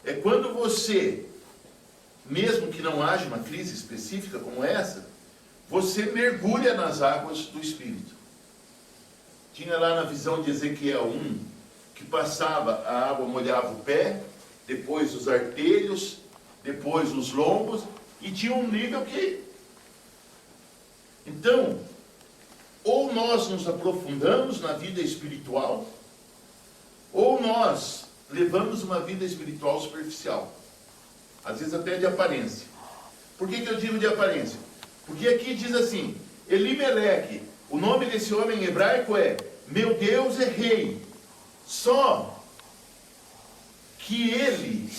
é quando você, mesmo que não haja uma crise específica como essa, você mergulha nas águas do Espírito. Tinha lá na visão de Ezequiel 1, que passava, a água molhava o pé, depois os artelhos, depois os lombos, e tinha um nível que... Então, ou nós nos aprofundamos na vida espiritual, ou nós levamos uma vida espiritual superficial. Às vezes até de aparência. Por que eu digo de aparência? Porque aqui diz assim, Elimeleque, o nome desse homem em hebraico é, meu Deus é rei. Só que ele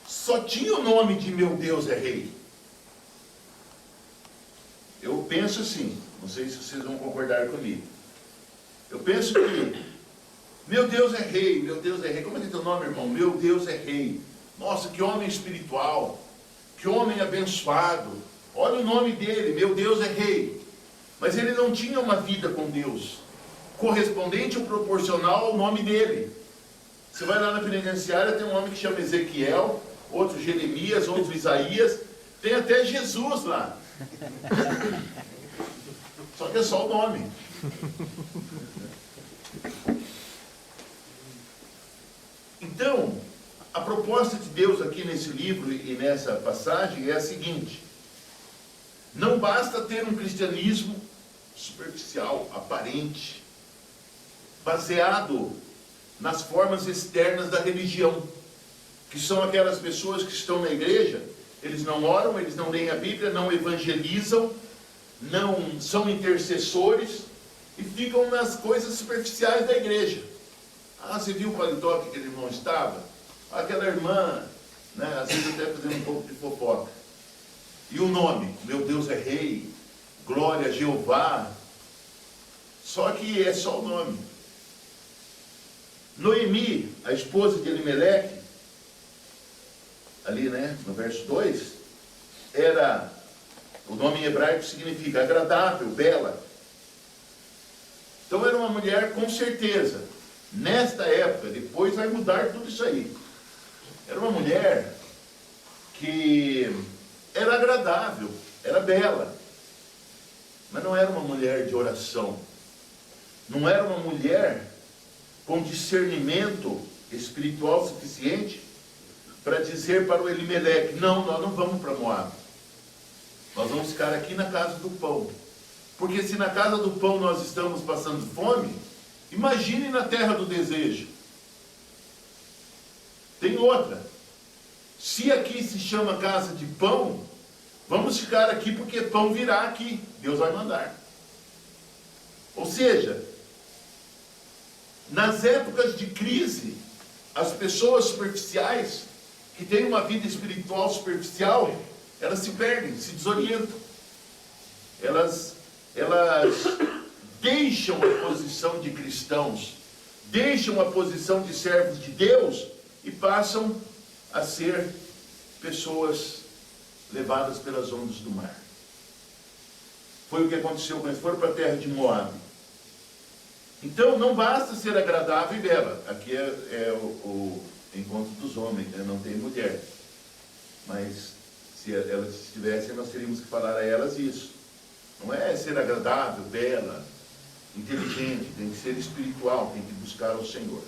só tinha o nome de meu Deus é rei. Eu penso assim, não sei se vocês vão concordar comigo. Eu penso que meu Deus é rei, meu Deus é rei. Como é que é teu nome, irmão? Meu Deus é rei. Nossa, que homem espiritual, que homem abençoado. Olha o nome dele, meu Deus é rei. Mas ele não tinha uma vida com Deus correspondente ou proporcional ao nome dele. Você vai lá na penitenciária, tem um homem que chama Ezequiel, outro Jeremias, outro Isaías, tem até Jesus lá. Só que é só o nome. Então, a proposta de Deus aqui nesse livro e nessa passagem é a seguinte: não basta ter um cristianismo superficial, aparente, baseado nas formas externas da religião, que são aquelas pessoas que estão na igreja, eles não oram, eles não leem a Bíblia, não evangelizam, não são intercessores e ficam nas coisas superficiais da igreja. Ah, você viu o paletó que aquele irmão estava? Aquela irmã, né, às vezes até fazendo um pouco de fofoca. E o nome? Meu Deus é rei, glória a Jeová. Só que é só o nome. Noemi, a esposa de Elimeleque, ali, né, no verso 2, era, o nome em hebraico significa agradável, bela. Então era uma mulher com certeza, nesta época, depois vai mudar tudo isso aí. Era uma mulher que era agradável, era bela, mas não era uma mulher de oração, não era uma mulher com discernimento espiritual suficiente para dizer para o Elimeleque, não, nós não vamos para Moab, nós vamos ficar aqui na casa do pão, porque se na casa do pão nós estamos passando fome, imagine na terra do desejo. Tem outra, se aqui se chama casa de pão, vamos ficar aqui porque pão virá aqui, Deus vai mandar. Ou seja, nas épocas de crise, as pessoas superficiais, que têm uma vida espiritual superficial, elas se perdem, se desorientam. Elas deixam a posição de cristãos, deixam a posição de servos de Deus e passam a ser pessoas levadas pelas ondas do mar. Foi o que aconteceu quando eles foram para a terra de Moab. Então não basta ser agradável e bela. Aqui é o encontro dos homens, né? Não tem mulher. Mas se elas estivessem, nós teríamos que falar a elas isso. Não é ser agradável, bela, inteligente, tem que ser espiritual, tem que buscar o Senhor.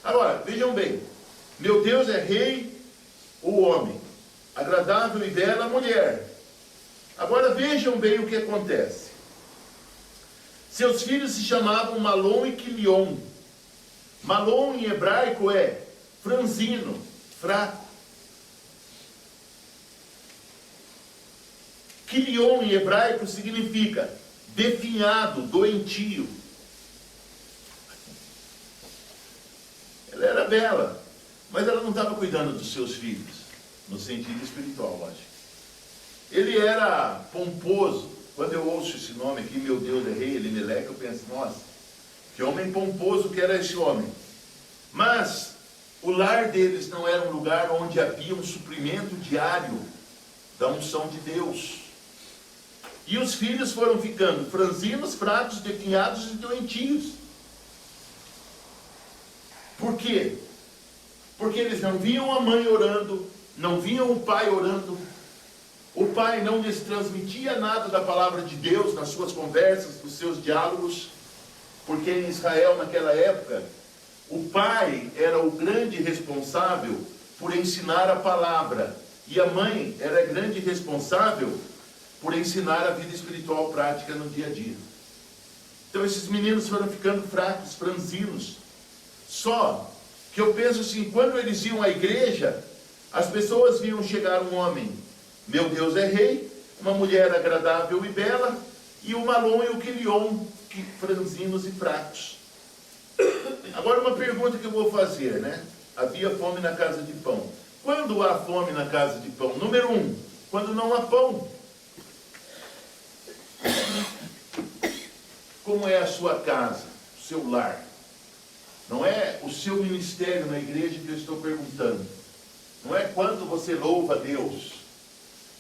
Agora, vejam bem, meu Deus é rei, o homem, agradável e bela, a mulher. Agora vejam bem o que acontece. Seus filhos se chamavam Malom e Quilion. Malom em hebraico é franzino, fraco. Quilion em hebraico significa definhado, doentio. Ela era bela, mas ela não estava cuidando dos seus filhos, no sentido espiritual, lógico. Ele era pomposo. Quando eu ouço esse nome aqui, meu Deus é rei, Elimeleque, eu penso, nossa, que homem pomposo que era esse homem. Mas o lar deles não era um lugar onde havia um suprimento diário da unção de Deus. E os filhos foram ficando franzinos, fracos, definhados e doentios. Por quê? Porque eles não viam a mãe orando, não viam o pai orando. O pai não lhes transmitia nada da palavra de Deus nas suas conversas, nos seus diálogos. Porque em Israel, naquela época, o pai era o grande responsável por ensinar a palavra. E a mãe era a grande responsável por ensinar a vida espiritual prática no dia a dia. Então esses meninos foram ficando fracos, franzinos. Só que eu penso assim, quando eles iam à igreja, as pessoas viam chegar um homem, meu Deus é rei, uma mulher agradável e bela, e o Malom e o Quilion, franzinos e fracos. Agora uma pergunta que eu vou fazer, né? Havia fome na casa de pão. Quando há fome na casa de pão? Número 1, quando não há pão. Como é a sua casa, o seu lar? Não é o seu ministério na igreja que eu estou perguntando. Não é quanto você louva a Deus.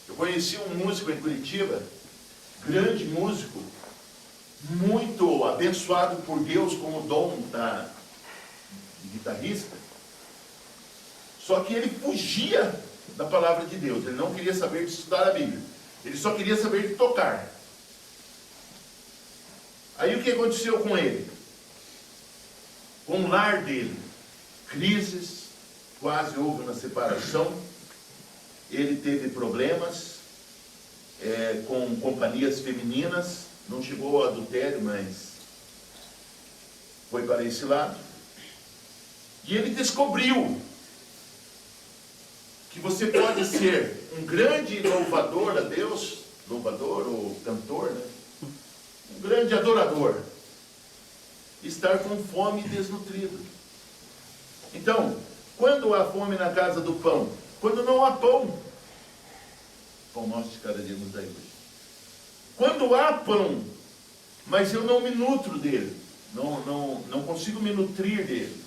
Eu conheci um músico em Curitiba, grande músico, muito abençoado por Deus com o dom de guitarrista. Só que ele fugia da palavra de Deus. Ele não queria saber de estudar a Bíblia. Ele só queria saber de tocar. Aí o que aconteceu com ele? Com o lar dele, crises, quase houve uma separação, ele teve problemas com companhias femininas, não chegou ao adultério, mas foi para esse lado. E ele descobriu que você pode ser um grande louvador a Deus, louvador ou cantor, né? Um grande adorador, estar com fome e desnutrido. Então, quando há fome na casa do pão? Quando não há pão. Pão nosso de cada dia nos dá hoje. Quando há pão, mas eu não me nutro dele, não consigo me nutrir dele.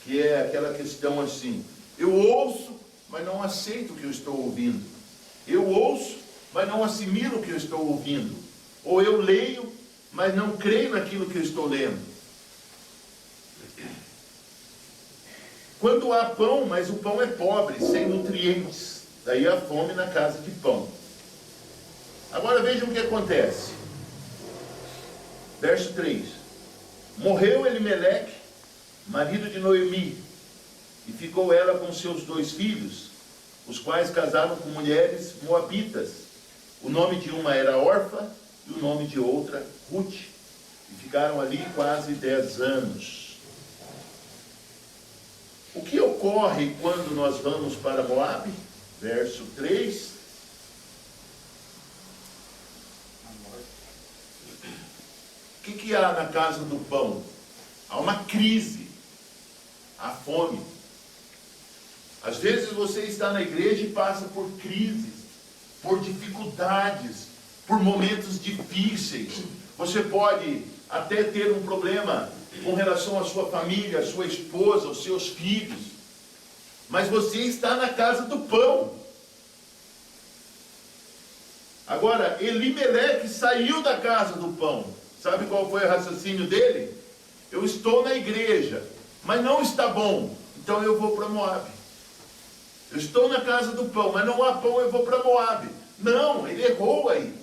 Que é aquela questão assim, eu ouço, mas não aceito o que eu estou ouvindo. Eu ouço, mas não assimilo o que eu estou ouvindo. Ou eu leio, mas não creio naquilo que eu estou lendo. Quando há pão, mas o pão é pobre, sem nutrientes. Daí a fome na casa de pão. Agora vejam o que acontece. Verso 3. Morreu Elimeleque, marido de Noemi, e ficou ela com seus 2 filhos, os quais casaram com mulheres moabitas. O nome de uma era Orfa e o nome de outra Ruth. E ficaram ali quase 10 anos. O que ocorre quando nós vamos para Moabe? Verso 3. O que há na casa do pão? Há uma crise. Há fome. Às vezes você está na igreja e passa por crises, por dificuldades, por momentos difíceis. Você pode até ter um problema com relação à sua família, à sua esposa, aos seus filhos. Mas você está na casa do pão. Agora, Elimeleque saiu da casa do pão. Sabe qual foi o raciocínio dele? Eu estou na igreja, mas não está bom, então eu vou para Moabe. Eu estou na casa do pão, mas não há pão, eu vou para Moabe. Não, ele errou aí.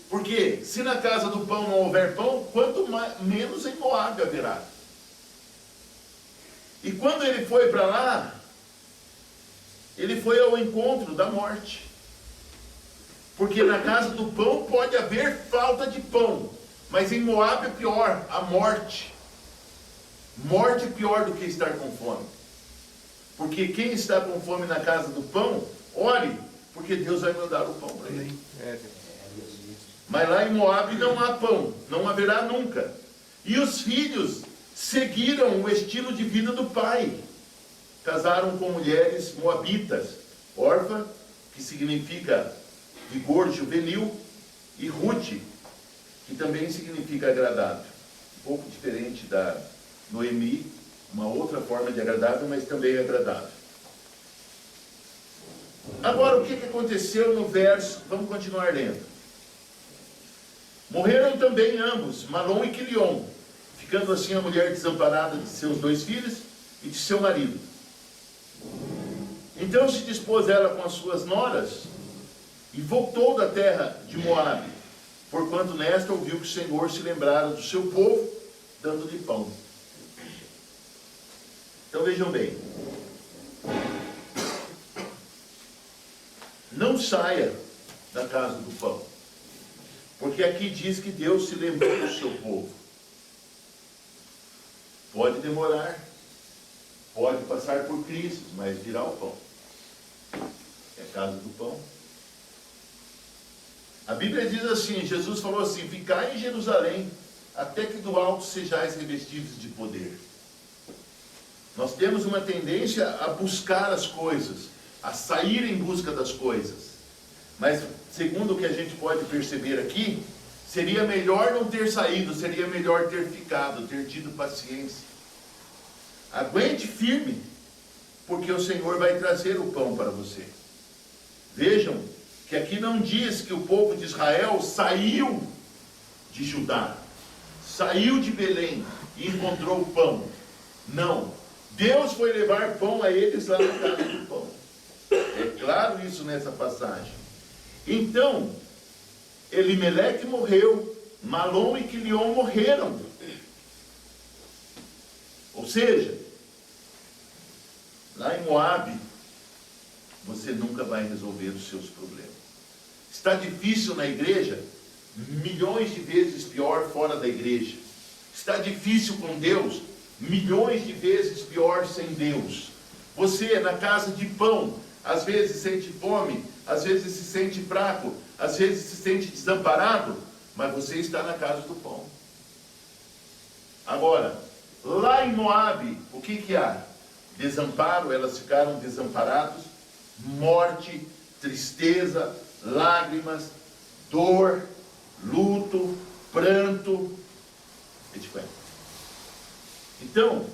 Porque se na casa do pão não houver pão, quanto menos em Moabe haverá. E quando ele foi para lá, ele foi ao encontro da morte. Porque na casa do pão pode haver falta de pão, mas em Moabe é pior, a morte. Morte é pior do que estar com fome. Porque quem está com fome na casa do pão, ore, porque Deus vai mandar o pão para ele. Mas lá em Moabe não há pão, não haverá nunca. E os filhos seguiram o estilo de vida do pai. Casaram com mulheres moabitas. Orfa, que significa vigor juvenil, e Ruth, que também significa agradável. Um pouco diferente da Noemi, uma outra forma de agradável, mas também agradável. Agora, o que aconteceu no verso? Vamos continuar lendo. Morreram também ambos, Malom e Quilion. ficando assim a mulher desamparada de seus 2 filhos e de seu marido. Então se dispôs ela com as suas noras e voltou da terra de Moabe, porquanto nesta ouviu que o Senhor se lembrara do seu povo, dando-lhe pão. Então vejam bem, não saia da casa do pão, porque aqui diz que Deus se lembrou do seu povo. Pode demorar, pode passar por crises, mas virá o pão. É a casa do pão. A Bíblia diz assim, Jesus falou assim: ficai em Jerusalém, até que do alto sejais revestidos de poder. Nós temos uma tendência a buscar as coisas, a sair em busca das coisas. Mas, segundo o que a gente pode perceber aqui, seria melhor não ter saído, seria melhor ter ficado, ter tido paciência. Aguente firme, porque o Senhor vai trazer o pão para você. Vejam que aqui não diz que o povo de Israel saiu de Judá, saiu de Belém e encontrou o pão. Não. Deus foi levar pão a eles lá na casa do pão. É claro isso nessa passagem. Então, Elimeleque morreu, Malom e Quilion morreram. Ou seja, lá em Moabe, você nunca vai resolver os seus problemas. Está difícil na igreja? Milhões de vezes pior fora da igreja. Está difícil com Deus? Milhões de vezes pior sem Deus. Você na casa de pão, às vezes sente fome, às vezes se sente fraco, às vezes se sente desamparado, mas você está na casa do pão. Agora, lá em Moabe, o que há? Desamparo, elas ficaram desamparadas, morte, tristeza, lágrimas, dor, luto, pranto. Então,